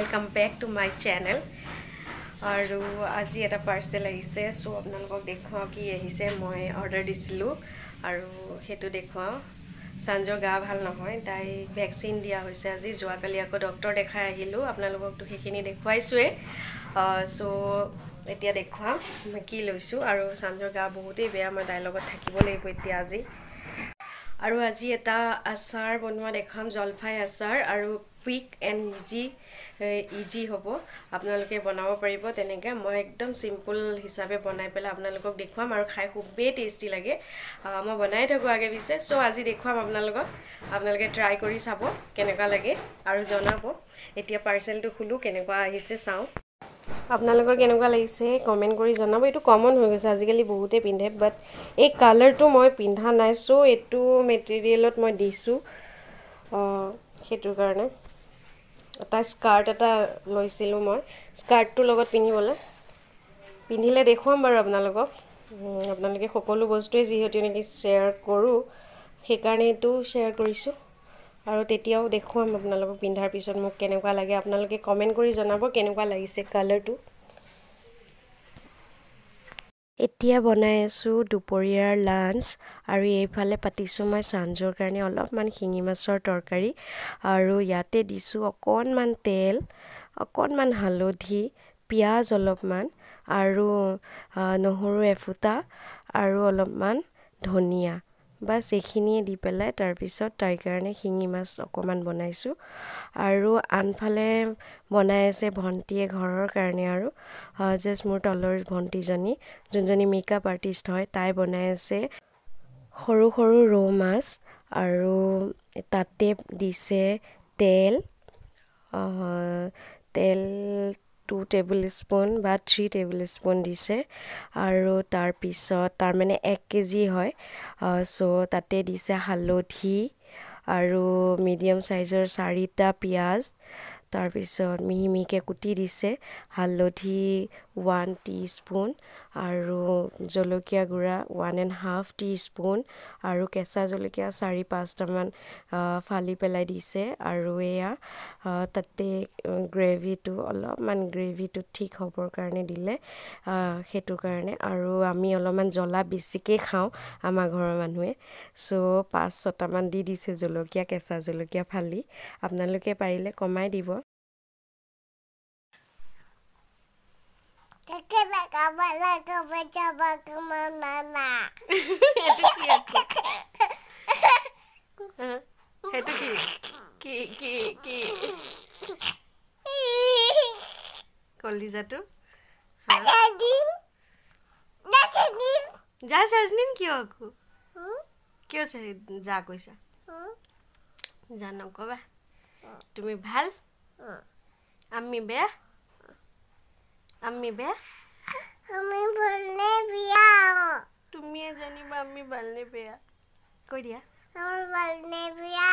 welcome back to my channel. আৰু আজি এটা পাৰ্সেল আহিছে সো আপোনালোকক দেখুৱাও কি আহিছে মই অৰ্ডাৰ দিছিলো আৰু হেতু দেখুৱাও সঞ্জৰ গা ভাল নহয় তাই ভ্যাকচিন দিয়া হৈছে আজি যোৱাকালি আকৌ ডক্টৰ দেখাই আহিলো আপোনালোকক তো হেখিনি দেখুৱাইছোৱে সো এতিয়া দেখুৱাম কি লৈছো আৰু সঞ্জৰ গা বহুতেই বেয়া মই তাইৰ লগত থাকিব লাগিব এতিয়া আজি আৰু আজি এটা আচাৰ বনোৱা দেখাম জলফাই আচাৰ আৰু কুইক এন্ড ইজি হ'ব আপোনালোকে বনাব পাৰিব তেনেকে মই একদম সিম্পল হিচাপে বনাই পেলা আপোনালোকক দেখুৱাম আৰু খাই খুবেই টেস্টি লাগে মই বনাই থাকো আগে পিছে সো আজি দেখুৱাম আপোনালোকে ট্ৰাই কৰি চাব কেনেকা লাগে আৰু জনাব এতিয়া পাৰ্সেলটো খুলু কেনেকা আহিছে চাও আপোনালোকৰ কেনেকুৱা লাগিছে কমেন্ট কৰি জনাব এটো কমন হৈ গৈছে আজিকালি বহুতে পিন্ধে বাট এই কালাৰটো মই পিন্ধা নাই সো এটো মেটেৰিয়েলত মই দিছো হেতুৰ কাৰণে এটা স্কাৰ্ট এটা লৈছিলো মই স্কাৰ্টটোৰ লগত পিন্ধিলে দেখুৱাম বাৰু আপোনালোকে সকলো বস্তুৱে যিহেতু নেকি শেয়াৰ কৰো হেকাৰণে এটো শেয়াৰ কৰিছো আৰু তেতিয়াও দেখুৱাম আপোনালোকক পিন্ধাৰ পিছত মোক কেনেকুৱা লাগে আপোনালোকে কমেন্ট কৰি জনাব কেনেকুৱা লাগিছে কালাৰটো এতিয়া বনাই আছো দুপৰীয়াৰ লাঞ্চ আৰু এইফালে পাতিছো মই সাঞ্জৰ কাৰণে অলপমান শিঙি মাছৰ তৰকাৰী আৰু ইয়াতে দিছো অকনমান তেল অকনমান হালধি পিয়াজ অলপমান আৰু নহৰু এফুটা আৰু অলপমান ধনিয়া বাস এখিনিয়ে দি পেলাই তাৰ পিছত তাই কাৰণে শিঙি মাছ অকমান বনাইছো আৰু আনফালে বনাই আছে ভন্টিয়ে ঘৰৰ কাৰণে আৰু জাস্ট মোৰ তলৰ ভন্টিজনী যোনজনী মেকআপ আৰ্টিষ্ট হয় তাই বনাই আছে সৰু সৰু ৰৌ মাছ আৰু তাতে দিছে তেল 2 টেবুলস্পুন বা 3 টেবুলস্পুন দিছে আৰু তাৰ পিছত তাৰ মানে 1 কেজি হয় সো তাতে দিছে হালধি আৰু মিডিয়াম সাইজৰ 4টা পিয়াজ তাৰ পিছত মিহিমিকে কুটি দিছে হালধি 1 টিস্পুন আৰু জলকীয়া গুড়া 1.5 টিস্পুন আৰু কেঁচা জলকীয়া 4-5 টা মান ফালি পেলাই দিছে আৰু এয়া তাতে গ্ৰেভিটো ঠিক হ'বৰ কাৰণে দিলে হেতু কাৰণে আৰু আমি অলপমান জ্বলা বেছিকে খাও আমাৰ ঘৰৰ মানুহে সো 5-6 মান দি দিছে জলকীয়া কেঁচা জলকীয়া ফালি আপোনালোকে পাৰিলে কমাই দিব কলিজাটো যা জাজনিন কিয় আকো কিয় যা কৈছা জানো কবা তুমি ভাল আমি বেয়া আমি ভালনে বেয়া তুমি জানিবা আমি ভালনে বেয়া কৈ দিয়া আমার ভালনে বেয়া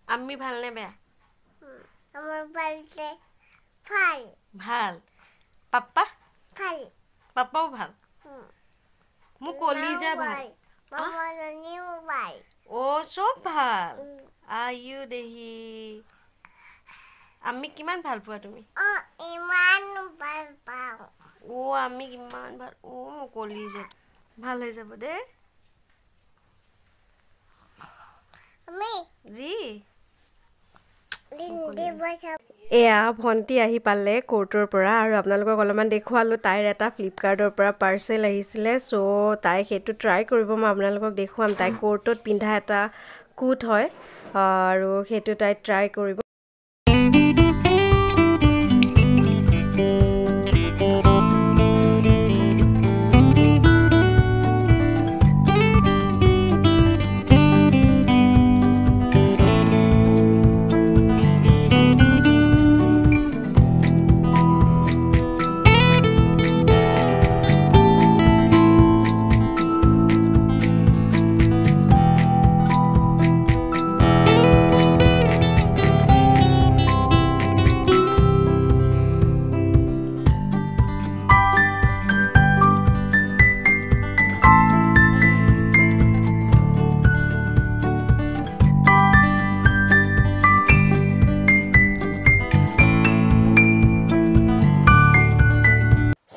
আমি ভালনে বেয়া আমার ভালনে ভাল পাপা পাপাও ভাল মু কলিজা ভাল মামা নিও ভাল ও সব ভাল আয়ু দেহি আমি কিমান ভাল পোৱা তুমি ইমান ভাল পাও ও আমি কিমান ভাল ও মু কলিজা ভাল হৈ যাব দে আমি জি এয়া ভন্টি আহি পালে কোৰ্টৰ পৰা আৰু আপোনালোকক অলপমান দেখুৱালো তাইৰ এটা ফ্লিপকাৰ্টৰ পৰা পাৰ্সেল আহিছিলে সো তাই হেতু ট্ৰাই কৰিব মই আপোনালোকক দেখুৱাম তাই কোৰ্টত পিন্ধা এটা কুট হয় আৰু হেতু তাই ট্ৰাই কৰিব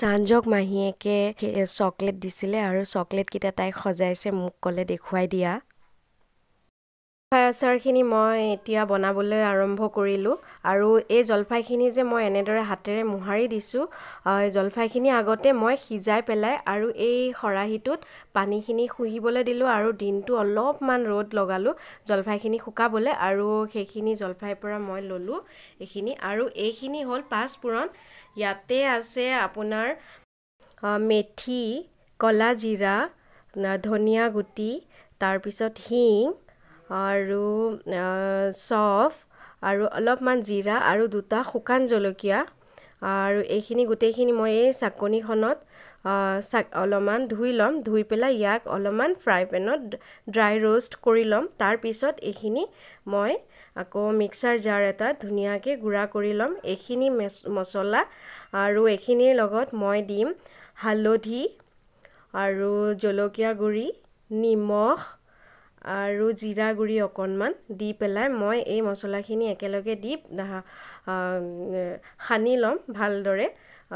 সাঞ্জক মাহীয়েকে চকলেট দিছিলে আৰু চকলেট কিটা তাই সজাইছে মোক কলে দেখুৱাই দিয়া আচাৰখিনি মই এতিয়া বনাবলৈ আৰম্ভ কৰিলোঁ আৰু এই জলফাইখিনি যে মই এনেদৰে হাতেৰে মোহাৰি দিছোঁ জলফাইখিনি আগতে মই সিজাই পেলাই আৰু এই খৰাহিটোত পানীখিনি শুহিবলৈ দিলোঁ আৰু দিনটো অলপমান ৰ'দ লগালোঁ জলফাইখিনি শুকাবলৈ আৰু সেইখিনি জলফাইৰ পৰা মই ললোঁ এইখিনি আৰু এইখিনি হ'ল পাঁচফোৰণ ইয়াতে আছে আপোনাৰ মেথি কলা জিৰা ধনিয়া গুটি তাৰপিছত হিং আৰু চফ আৰু অলপমান জিৰা আৰু দুটা শুকান জলকীয়া আৰু এইখিনি গোটেইখিনি মই এই চাকনিখনত অলপমান ধুই ল'ম ধুই পেলাই ইয়াক অলপমান ফ্ৰাই পেনত ড্ৰাই ৰোষ্ট কৰি ল'ম তাৰ পিছত এইখিনি মই আকৌ মিক্সাৰ জাৰ এটা ধুনীয়াকৈ গুড়া কৰি ল'ম এইখিনি মছলা আৰু এইখিনিৰ লগত মই দিম হালধি আৰু জলকীয়া গুড়ি নিমখ আৰু জিৰা গুড়ি অকণমান দি পেলাই মই এই মছলাখিনি একেলগে দি সানি ল'ম ভালদৰে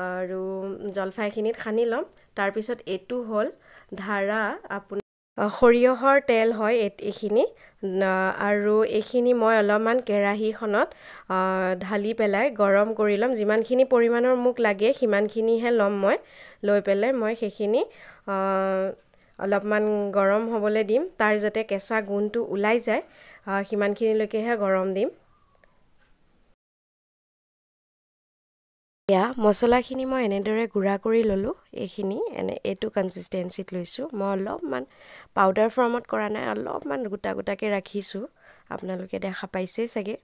আৰু জলফাইখিনিত সানি ল'ম তাৰপিছত এইটো হ'ল ধাৰা আপোনাৰ সৰিয়হৰ তেল হয় এইখিনি আৰু এইখিনি মই অলপমান কেৰাহীখনত ঢালি পেলাই গৰম কৰি ল'ম যিমানখিনি পৰিমাণৰ মোক লাগে সিমানখিনিহে ল'ম মই লৈ পেলাই মই সেইখিনি অলপমান গৰম হ'বলৈ দিম তাৰ যাতে কেঁচা গোন্ধটো ওলাই যায় সিমানখিনিলৈকেহে গৰম দিম এয়া মছলাখিনি মই এনেদৰে গুড়া কৰি ল'লোঁ এইখিনি এইটো কনচিষ্টেঞ্চিত লৈছোঁ মই অলপমান পাউডাৰ ফৰ্মত কৰা নাই অলপমান গোটা গোটাকৈ ৰাখিছোঁ আপোনালোকে দেখা পাইছেই চাগে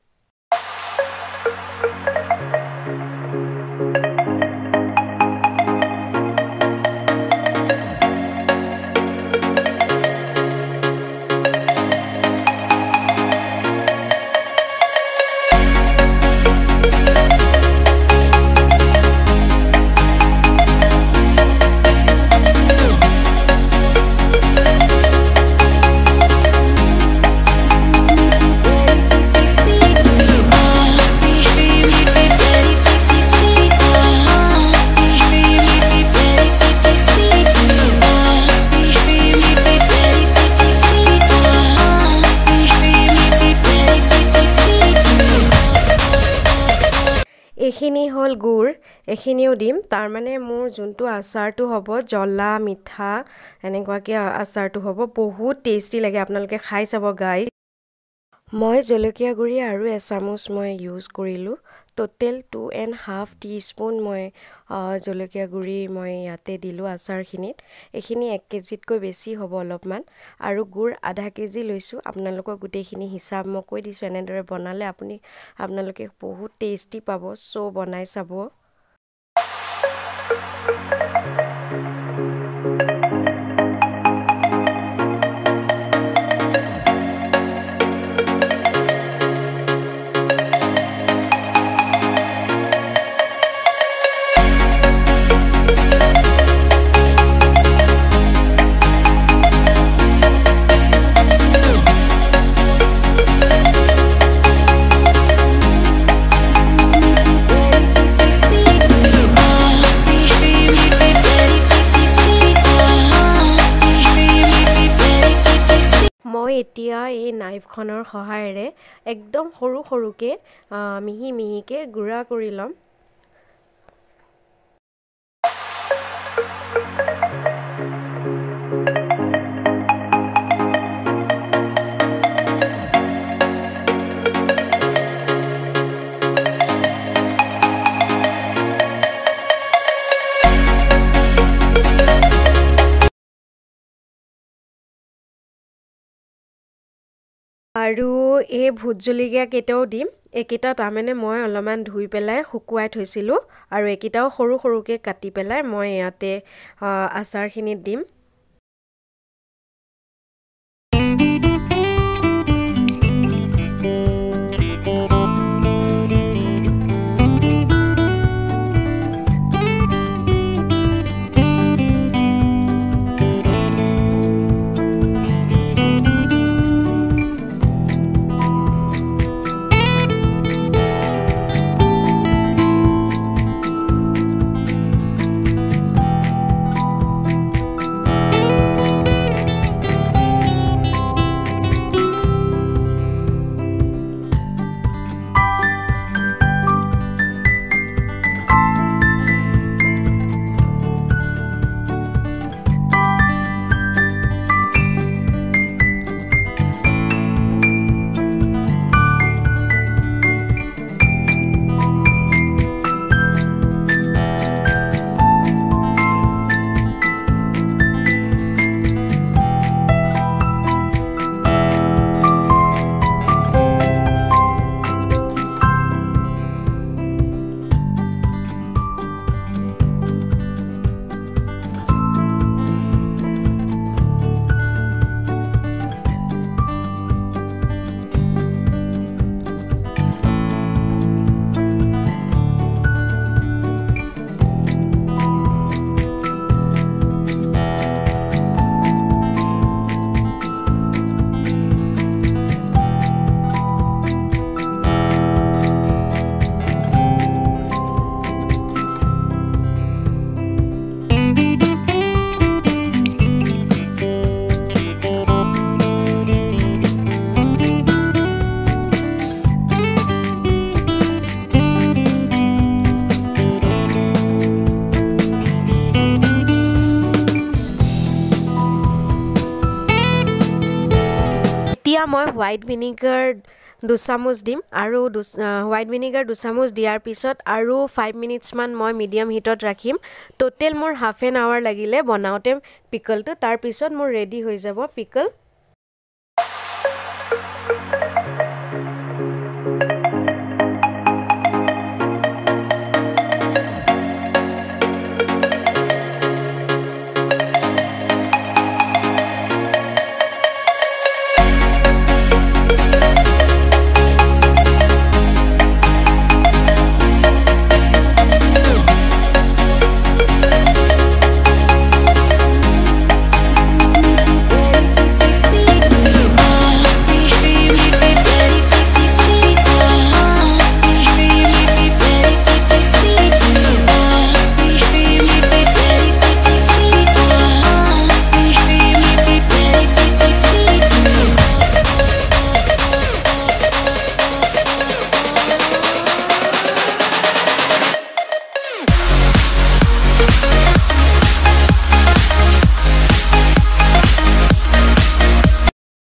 এইখিনি হ'ল গুড় এইখিনিও দিম তাৰ মানে মোৰ যোনটো আচাৰটো হ'ব জ্বলা মিঠা এনেকুৱাকৈ আচাৰটো হ'ব বহুত টেষ্টি লাগে আপোনালোকে খাই চাব গাইজ মই জলকীয়া গুড়ি আৰু এচামুচ মই ইউজ কৰিলোঁ টোটেল 2.5 টিস্পুন মই জলকীয়া গুড়ি মই ইয়াতে দিলোঁ আচাৰখিনিত এইখিনি 1 কেজিতকৈ বেছি হ'ব অলপমান আৰু গুড় আধা কেজি লৈছোঁ আপোনালোকক গোটেইখিনি হিচাপ মই কৈ দিছোঁ এনেদৰে বনালে আপোনালোকে বহুত টেষ্টি পাব চ' বনাই চাব এতিয়া এই নাইফখনৰ সহায়েৰে একদম সৰু সৰুকে মিহি মিহিকে গুড়া কৰি ল'ম আৰু এই ভোট জলকীয়া কেইটাও দিম এইকেইটা তাৰমানে মই অলপমান ধুই পেলাই শুকুৱাই থৈছিলোঁ আৰু এইকেইটাও সৰু সৰুকৈ কাটি পেলাই মই ইয়াতে আচাৰখিনিত দিম এতিয়া মই হোৱাইট ভিনেগাৰ 2 চামুচ দিম আৰু হোৱাইট ভিনেগাৰ 2 চামুচ দিয়াৰ পিছত আৰু 5 মিনিটছমান মই মিডিয়াম হিটত ৰাখিম টোটেল মোৰ হাফ এন আৱাৰ লাগিলে বনাওঁতে পিকলটো তাৰ পিছত মোৰ ৰেডি হৈ যাব পিকল